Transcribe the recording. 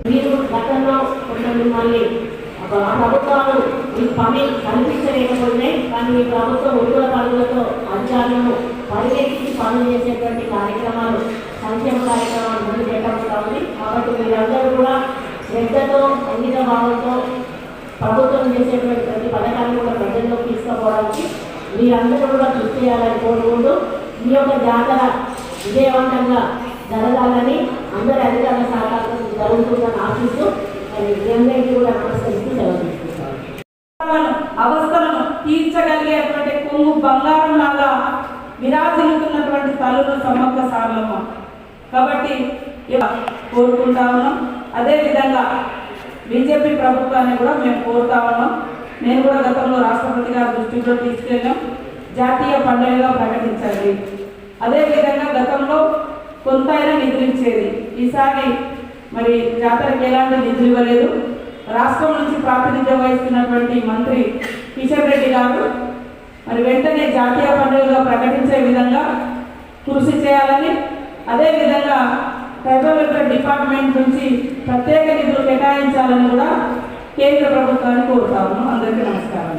మీరు గతంలో కొంత మిమ్మల్ని ప్రభుత్వాలు ఈ పని కల్పించలేకపోతున్నాయి, కానీ ఈ ప్రభుత్వం ఉద్యోగ పనులతో అధికారులను పర్యవేక్షించి పనులు చేసేటువంటి కార్యక్రమాలు, సంక్షేమ కార్యక్రమాలు ముందు చేపడుతూ ఉంది. కాబట్టి మీరందరూ కూడా శ్రద్ధతో అంకిత భావంతో ప్రభుత్వం చేసేటువంటి ప్రతి పథకాన్ని కూడా ప్రజల్లోకి తీసుకుపోవడానికి మీరందరూ కూడా కృషి చేయాలని కోరుకుంటూ ఈ యొక్క జాతర విజయవంతంగా జరగాలని అందరి అధికారుల సహకారం జరుగుతుందని ఆశిస్తూ మీ అందరికీ కూడా నమస్కరిస్తూ అవస్థలను తీర్చగలిగేటువంటి కొంగు బంగారం లాగా విరాజిల్లుతున్నటువంటి తల్లులు సమ్మక్క సారలమ్మ. కాబట్టి కోరుకుంటా ఉన్నాం. అదేవిధంగా బీజేపీ ప్రభుత్వాన్ని కూడా మేము కోరుతా ఉన్నాం. నేను కూడా గతంలో రాష్ట్రపతి గారి దృష్టిలో తీసుకెళ్ళాం, జాతీయ పండుగగా ప్రకటించండి. అదేవిధంగా గతంలో కొంతైనా నిధులు ఇచ్చేది, ఈసారి మరి జాతరకి ఎలాంటి నిధులు ఇవ్వలేదు. రాష్ట్రం నుంచి ప్రాతినిధ్యం వహిస్తున్నటువంటి మంత్రి కిషన్ రెడ్డి గారు మరి వెంటనే జాతీయ పండుగగా ప్రకటించే విధంగా కృషి చేయాలని, అదేవిధంగా ట్రైబల్ వెల్ఫేర్ డిపార్ట్మెంట్ నుంచి ప్రత్యేక నిధులు కేటాయించాలని కూడా కేంద్ర ప్రభుత్వాన్ని కోరుతాము. అందరికీ నమస్కారం.